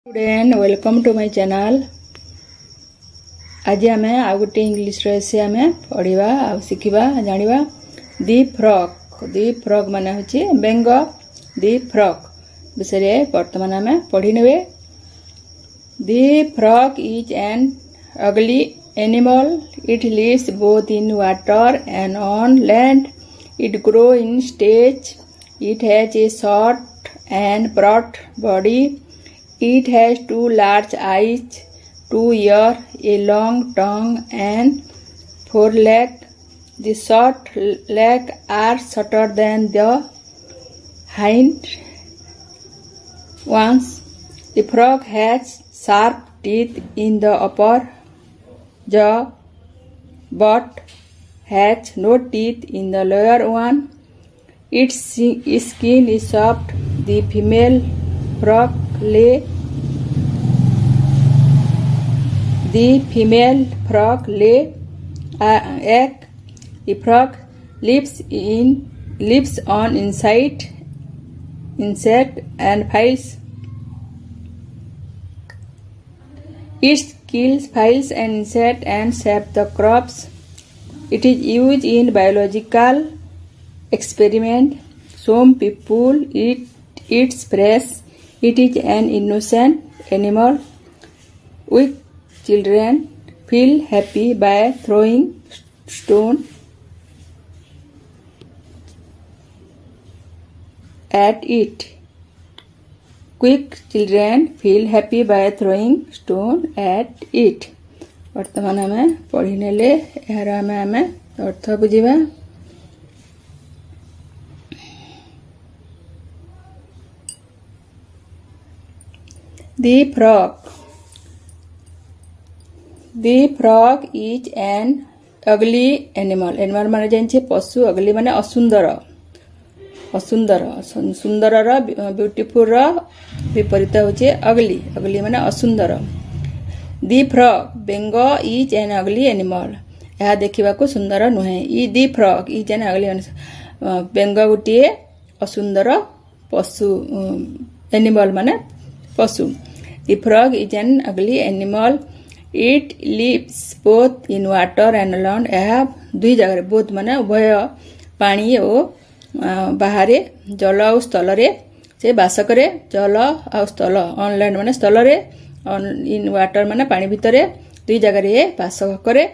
Student welcome to my channel. आज आम आ गोटे इंग्लिश एसे आम पढ़ा आ शिखा जाना दी फ्रॉग माने होची बेंग। दी फ्रॉग विषय वर्तमान आम पढ़ी नेबे। The frog is an ugly animal. It lives both in water and on land. It grow in stage. It has a short and broad body. It has two large eyes, 2 ears, a long tongue and 4 legs. The short legs are shorter than the hind ones. The frog has sharp teeth in the upper jaw but has no teeth in the lower one. Its skin is soft. The female frog lay egg. The frog lives on insect and flies. It kills flies and insects and saves the crops. It is used in biological experiment. Some people eat its flesh. It is an innocent animal. Weak children feel happy by throwing stone at it. Quick children feel happy by throwing stone at it. वर्तमान आम पढ़ी नेले यार आम अर्थ बुझा। The frog is an ugly animal. Animal माने जानिछे पशु, ugly माने असुंदर। सुंदर रा ब्यूटीफुल रा विपरीत होचे ugly। ugly माने असुंदर। The frog बेंग is an ugly animal. यह देखिबा को सुंदर नुहे। The frog is an ugly animal. बेंग गोटे असुंदर पशु। एनिमल माने पशु। The frog is an ugly animal. It lives both in water and land. यह दुई जगह बोथ माने उभय पानी और बाहरे जल और स्थल रे से बास करे। जल और स्थल ऑन लैंड माने स्थल रे, इन वाटर माने पानी भितरे दुई जगह रे बास करे।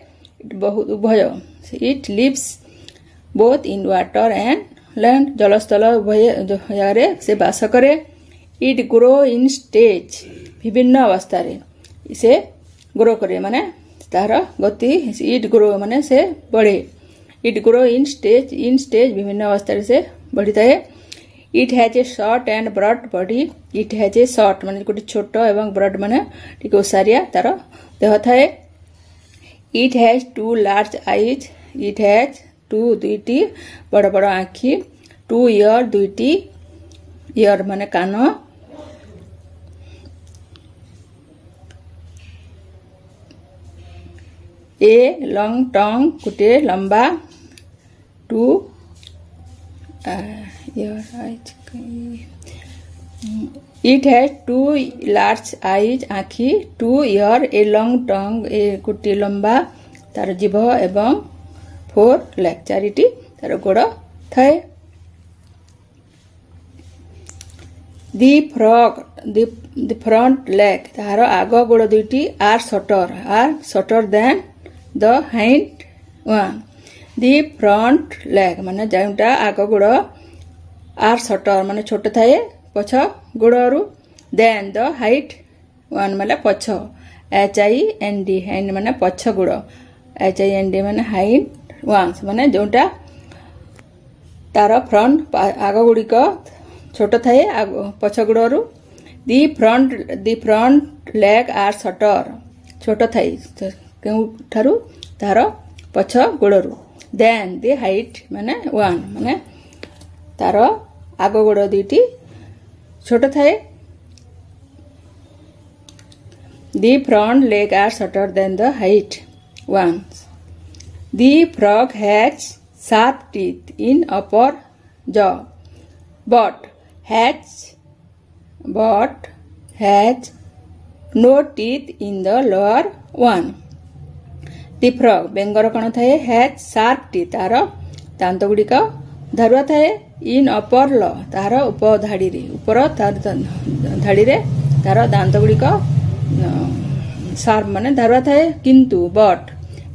बहुत उभय। It lives both in water and land. जल स्थल उभय जगह रे से बास करे। It grow in stage. विभिन्न अवस्था रे इसे ग्रो करे माने तार गति। इट ग्रो माने से बढ़े। इट ग्रो इन स्टेज विभिन्न अवस्था रे से बढ़िता है। It has a short and broad body. It has a short माने गोटे छोट एवं ब्रॉड माने टिके ओसारिया तार देह थाए। It has 2 large eyes. It has 2 दुईटी बड़ बड़ आँखि। 2 ईयर दुईटी ईयर माने कान। ए लॉन्ग टंग गोटे लंबा। 2 इट हैज 2 लार्ज आईज आँखि। 2 ईयर ए लॉन्ग टंग ए गोटे लंबा तार जीभ एवं 4 लेग 4टी तार गोड़ थाए। दी फ्रंट लेग तार आग गोड़ दुईटी are shorter than the hind one. The front leg माने जोटा आग गोड़ आर शॉर्टर माने छोट थाए पछ गोड़रू। देन द हाइट वन माने पछ। HIND हाइंड माने पछ गोड़। HIND माने हाइंड वंस माने जोटा तार फ्रंट आग गुड़िक छोट थाए पछ गोड़रू। The front leg are shorter छोट थाए केउठारु तार पछ गोड़रू। देन दी हाइट माने 1 माने तार आग गोड़ दुईटी छोट थाए। The front leg are shorter than the height 1. The frog has sharp teeth in upper jaw but has no teeth in the lower one. The frog ବେଙ୍ଗର କ'ଣ ଥାଏ has sharp teeth ତାର ଦାନ୍ତ ଗୁଡ଼ିକ ଧାରୁଆ ଥାଏ in upper law ତାର ଉପର ଧାଡ଼ିରେ ତାର ଦାନ୍ତ ଗୁଡ଼ିକ sharp ମାନେ ଧାରୁଆ ଥାଏ କିନ୍ତୁ but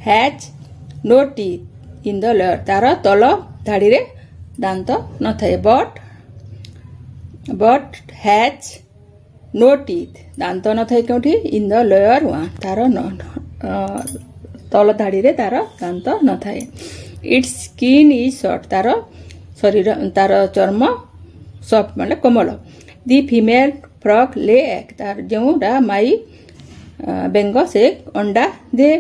has no teeth in the lower ତାର ତଳ ଧାଡ଼ିରେ ଦାନ୍ତ ନଥାଏ but has no teeth ଦାନ୍ତ ନଥାଏ କେଉଁଠି in the lower one ତାର ତଳ ଧାଡ଼ିରେ ତାର ଦାନ୍ତ ନଥାଏ. Its skin is soft ତାର ଶରୀର ତାର ଚର୍ମ ସଫ୍ଟ ମାନେ କୋମଳ. The female frog lay egg ତାର ଯେଉଁଟା ମାଇ ବେଙ୍ଗ ସେ ଅଣ୍ଡା ଦିଏ.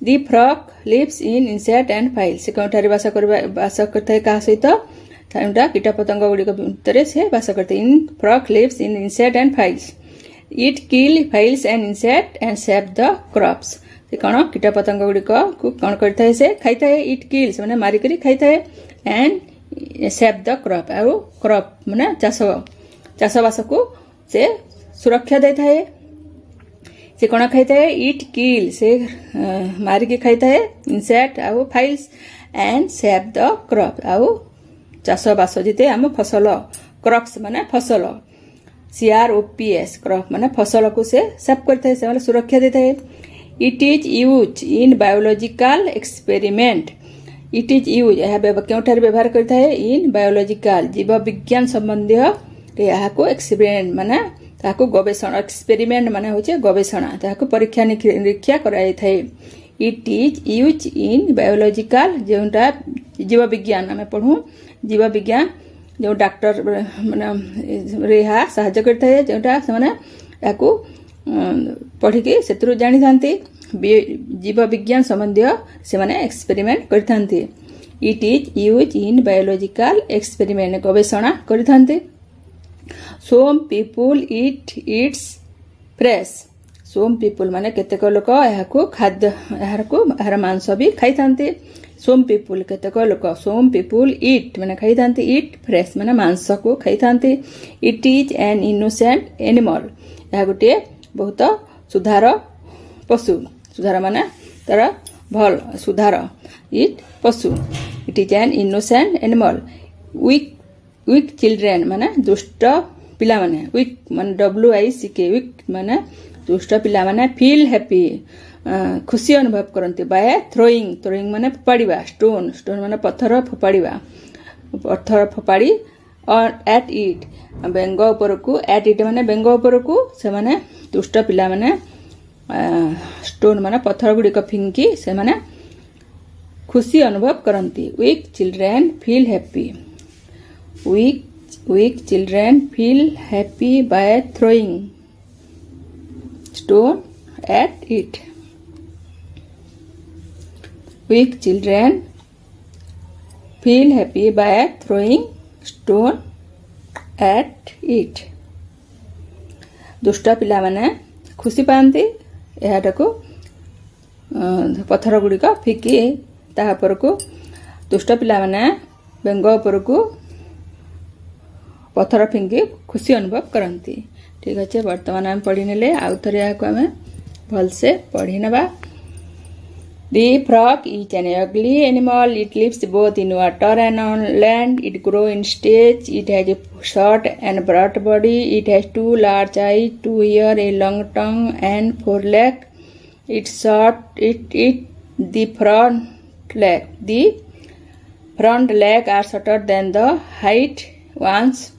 The frog lives in insect and files ସେ କେଉଁଠାରେ ବାସ କରିଥାଏ କାହା ସହିତ ତାହା କୀଟପତଙ୍ଗ ଗୁଡ଼ିକ ଭିତରେ ସେ ବାସ କରିଥାଏ. Frog lives in insect and files. It kill files and insect and save the crops ସେ କ'ଣ କୀଟପତଙ୍ଗ ଗୁଡ଼ିକକୁ କ'ଣ କରିଥାଏ ସେ ଖାଇଥାଏ. It kills ମାନେ ମାରିକରି ଖାଇଥାଏ and save the crop ଆଉ crop ମାନେ ଚାଷବାସକୁ ସେ ସୁରକ୍ଷା ଦେଇଥାଏ. ସେ କ'ଣ ଖାଇଥାଏ It kill ସେ ମାରିକି ଖାଇଥାଏ insect ଆଉ files and save the crop ଆଉ ଚାଷବାସ ଯେତେ ଆମ ଫସଲ crops ମାନେ ଫସଲ CROPS crop ମାନେ ଫସଲକୁ ସେ ସେଭ୍ କରିଥାଏ ସେମାନେ ସୁରକ୍ଷା ଦେଇଥାଏ. It is used in biological experiment. It is used ଏହା କେଉଁଠାରେ ବ୍ୟବହାର କରିଥାଏ in biological ଜୀବ ବିଜ୍ଞାନ ସମ୍ବନ୍ଧୀୟ ଏହାକୁ ଏକ୍ସପେରିମେଣ୍ଟ ମାନେ ତାହାକୁ ଗବେଷଣା ଏକ୍ସପେରିମେଣ୍ଟ ମାନେ ହେଉଛି ଗବେଷଣା ତାହାକୁ ପରୀକ୍ଷା ନିରୀକ୍ଷା କରାଯାଇଥାଏ. It is used in biological ଯେଉଁଟା ଜୀବ ବିଜ୍ଞାନ ଆମେ ପଢ଼ୁ ଜୀବ ବିଜ୍ଞାନ ଯେଉଁ ଡାକ୍ତର ମାନେ ଏହା ସାହାଯ୍ୟ କରିଥାଏ ଯେଉଁଟା ସେମାନେ ଏହାକୁ ପଢ଼ିକି ସେଥିରୁ ଜାଣିଥାନ୍ତି ଜୀବ ବିଜ୍ଞାନ ସମ୍ବନ୍ଧୀୟ ସେମାନେ ଏକ୍ସପେରିମେଣ୍ଟ କରିଥାନ୍ତି. It is used in biological experiment ଗବେଷଣା କରିଥାନ୍ତି. Some people eat its fresh. Some people ମାନେ କେତେକ ଲୋକ ଏହାର ମାଂସ ବି ଖାଇଥାନ୍ତି. Some people କେତେକ ଲୋକ some people eat ମାନେ ଖାଇଥାନ୍ତି eat fresh ମାନେ ମାଂସକୁ ଖାଇଥାନ୍ତି. It is an innocent animal ଏହା ଗୋଟିଏ ବହୁତ ସୁଧାର ପଶୁ ସୁଧାର ମାନେ ତାର ଭଲ ସୁଧାର ଇଟ୍ ପଶୁ. It is an innocent animal. Weak children ମାନେ ଦୁଷ୍ଟ ପିଲାମାନେ weak ମାନେ WICK weak ମାନେ ଦୁଷ୍ଟ ପିଲାମାନେ feel happy ଖୁସି ଅନୁଭବ କରନ୍ତି by throwing ମାନେ ଫୋପାଡ଼ିବା stone ମାନେ ପଥର ଫୋପାଡ଼ି at it ବେଙ୍ଗ ଉପରକୁ at it ମାନେ ବେଙ୍ଗ ଉପରକୁ ସେମାନେ ଦୁଷ୍ଟ ପିଲାମାନେ ଷ୍ଟୋନ୍ ମାନେ ପଥର ଗୁଡ଼ିକ ଫିଙ୍ଗି ସେମାନେ ଖୁସି ଅନୁଭବ କରନ୍ତି. Weak children feel happy. Weak children feel happy by throwing stone at it. Weak children feel happy by throwing stone at it. ଦୁଷ୍ଟ ପିଲାମାନେ ଖୁସି ପାଆନ୍ତି ଏହାଟାକୁ ପଥର ଗୁଡ଼ିକ ଫିକି ତାହା ଉପରକୁ ଦୁଷ୍ଟ ପିଲାମାନେ ବେଙ୍ଗ ଉପରକୁ ପଥର ଫିଙ୍ଗି ଖୁସି ଅନୁଭବ କରନ୍ତି. ଠିକ୍ ଅଛି ବର୍ତ୍ତମାନ ଆମେ ପଢ଼ିନେଲେ ଆଉ ଥରେ ଏହାକୁ ଆମେ ଭଲସେ ପଢ଼ି ନେବା. The frog is an ugly animal. It lives both in water and on land. It grows in stage. It has a short and broad body. It has 2 large eyes, 2 ears, a long tongue, and 4 legs. Its short. It the front leg. The front legs are shorter than the hind ones.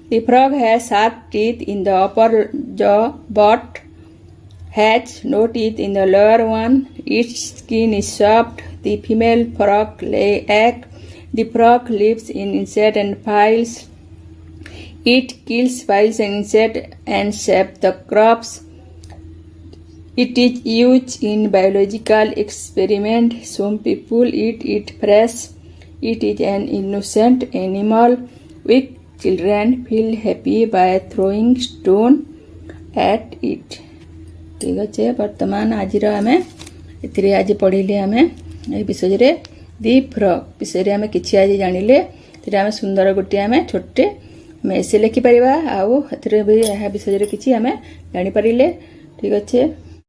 The frog has sharp teeth in the upper jaw, but has no teeth in the lower one. Its skin is soft. The female frog lay egg. The frog lives in insects and files. It kills files and insects and saves the crops. It is used in biological experiment. Some people eat it fresh. It is an innocent animal. Weak children feel happy by throwing stone at it. ठीक अच्छे वर्तमान आज आम ए आज पढ़ले आम ये विषय दि फ्रॉग विषय आम कि आज जानिले आम सुंदर गोटे आम छोटे आम एसे लिखिपर आउ भी यह विषय किसी आम जापर ଠିକ୍ ଅଛି।